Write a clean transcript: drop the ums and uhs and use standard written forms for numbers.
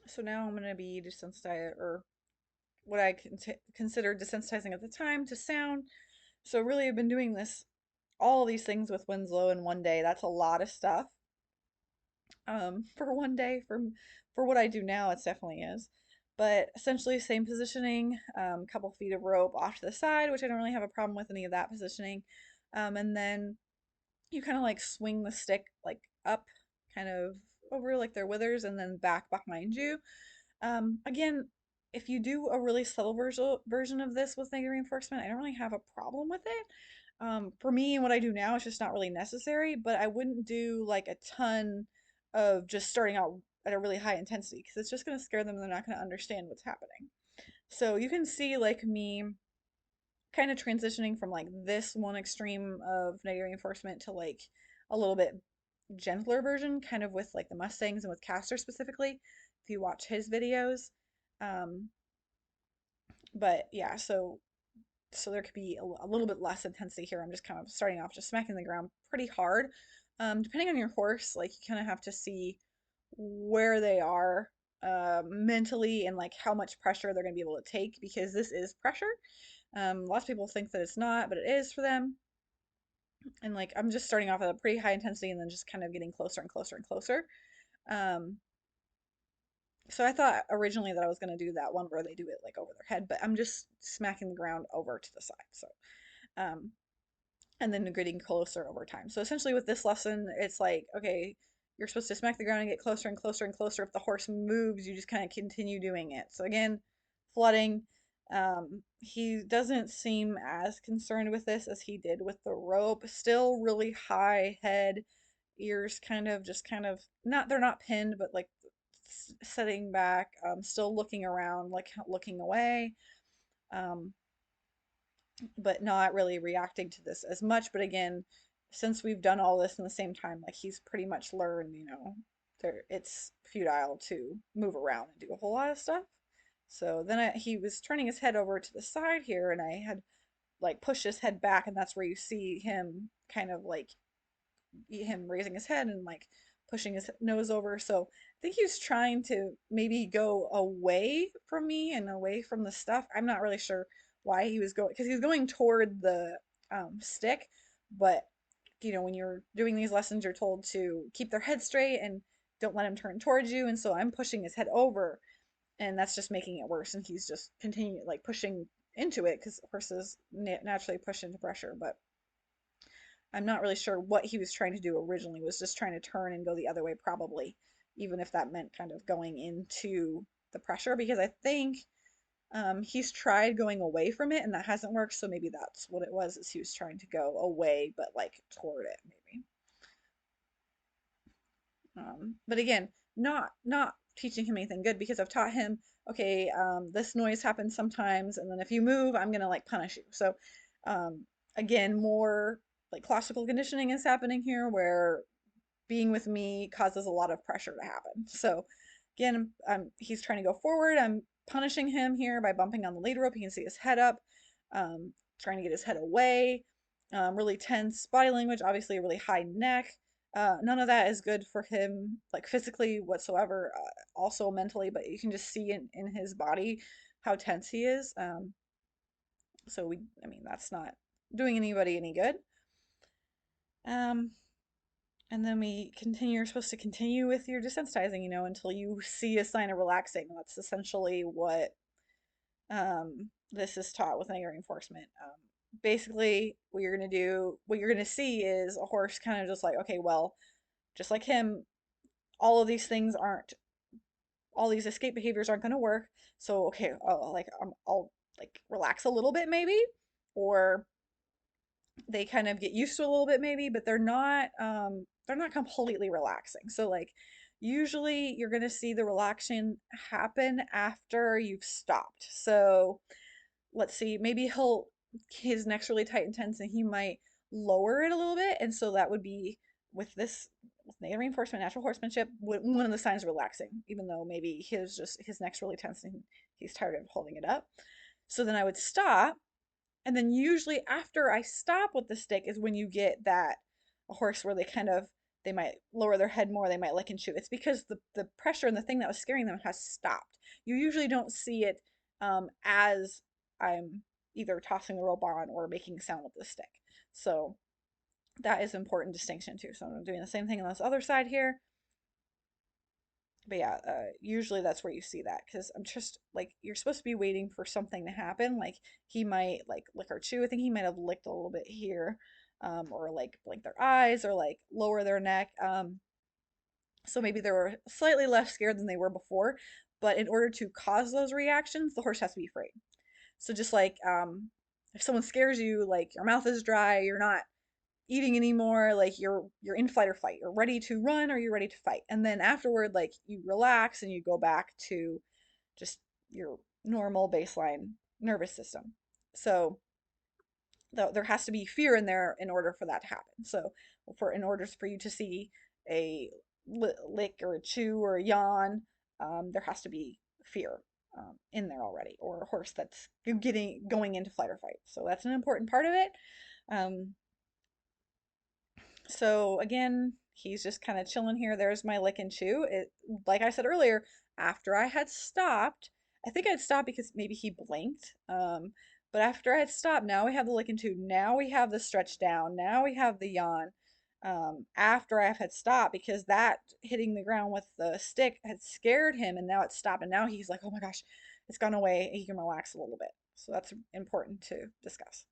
So now I'm going to be desensitized, or what I considered desensitizing at the time, to sound. So really, I've been doing all these things with Winslow in one day. That's a lot of stuff. For one day, for what I do now, it definitely is. But essentially, same positioning, couple feet of rope off to the side, which I don't really have a problem with any of that positioning. And then you kind of like swing the stick like up, kind of over like their withers, and then back behind you. Again, if you do a really subtle version of this with negative reinforcement, I don't really have a problem with it. For me, and what I do now, it's just not really necessary, but I wouldn't do like a ton of just starting out at a really high intensity because it's just going to scare them and they're not going to understand what's happening. So you can see like me kind of transitioning from like this one extreme of negative reinforcement to like a little bit gentler version, kind of with like the Mustangs and with Caster specifically, if you watch his videos. Um, but yeah, so there could be a little bit less intensity here. I'm just kind of starting off just smacking the ground pretty hard. Depending on your horse, like you kind of have to see where they are mentally and like how much pressure they're going to be able to take because this is pressure. Lots of people think that it's not, but it is for them. And like I'm just starting off at a pretty high intensity and then just kind of getting closer and closer and closer. Um, so I thought originally that I was going to do that one where they do it like over their head, but I'm just smacking the ground over to the side. So, um, and then getting closer over time. So essentially with this lesson, it's like, okay, you're supposed to smack the ground and get closer and closer and closer. If the horse moves, you just kind of continue doing it. So again, flooding. He doesn't seem as concerned with this as he did with the rope. Still really high head, ears kind of not, they're not pinned, but like setting back, still looking around, like looking away. Um, but not really reacting to this as much. But again, since we've done all this in the same time, like he's pretty much learned, it's futile to move around and do a whole lot of stuff. So then he was turning his head over to the side here, and I had like pushed his head back, and that's where you see him kind of like him raising his head and like pushing his nose over. So I think he was trying to maybe go away from me and away from the stuff. I'm not really sure why he was going, because he was going toward the stick. But when you're doing these lessons, you're told to keep their head straight and don't let him turn towards you. And so I'm pushing his head over, and that's just making it worse. And he's just continuing like pushing into it because horses naturally push into pressure. But I'm not really sure what he was trying to do originally. Was just trying to turn and go the other way, probably, even if that meant kind of going into the pressure. Because I think he's tried going away from it and that hasn't worked. So maybe that's what it was. Is he was trying to go away, but like toward it, maybe. But again, not teaching him anything good because I've taught him, okay, this noise happens sometimes, and then if you move, I'm gonna like punish you. So, um, again, more like classical conditioning is happening here, where being with me causes a lot of pressure to happen. So, again, he's trying to go forward. I'm punishing him here by bumping on the lead rope. You can see his head up, trying to get his head away. Really tense body language, obviously a really high neck. None of that is good for him, like physically whatsoever, also mentally, but you can just see in his body how tense he is. So I mean, that's not doing anybody any good. Um, and then you're supposed to continue with your desensitizing, until you see a sign of relaxing. That's essentially what this is taught with negative reinforcement. Basically, what you're gonna see is a horse kind of just like, okay, well, just like him, all of these things aren't, all these escape behaviors aren't gonna work. So, okay, I'll like relax a little bit maybe, or they kind of get used to a little bit maybe, but they're not completely relaxing. So like usually you're going to see the relaxation happen after you've stopped. So let's see, maybe his neck's really tight and tense and he might lower it a little bit. And so that would be with this with negative reinforcement, natural horsemanship, one of the signs of relaxing, even though maybe his neck's really tense and he's tired of holding it up. So then I would stop, and then usually after I stop with the stick is when you get that a horse where they kind of they might lower their head more, they might lick and chew. It's because the pressure and the thing that was scaring them has stopped. You usually don't see it as I'm either tossing the rope on or making sound with the stick. So that is an important distinction too. So I'm doing the same thing on this other side here. But yeah, usually that's where you see that because I'm just like you're supposed to be waiting for something to happen. Like he might like lick or chew. I think he might have licked a little bit here, or like blink their eyes or like lower their neck. So maybe they were slightly less scared than they were before. But in order to cause those reactions, the horse has to be afraid. So just like if someone scares you, like your mouth is dry, you're not eating anymore, like you're in flight or fight, you're ready to run or you're ready to fight, and then afterward like you relax and you go back to just your normal baseline nervous system. So there has to be fear in there in order for that to happen. So for in order for you to see a lick or a chew or a yawn, there has to be fear in there already, or a horse that's getting going into flight or fight. So that's an important part of it. um, so again, he's just kind of chilling here. There's my lick and chew. It, like I said earlier, after I had stopped, I think I'd stopped because maybe he blinked. But after I had stopped, now we have the lick and chew. Now we have the stretch down. Now we have the yawn. After I had stopped, because that hitting the ground with the stick had scared him, and now it's stopped, and now he's like, "Oh my gosh, it's gone away." He can relax a little bit. So that's important to discuss.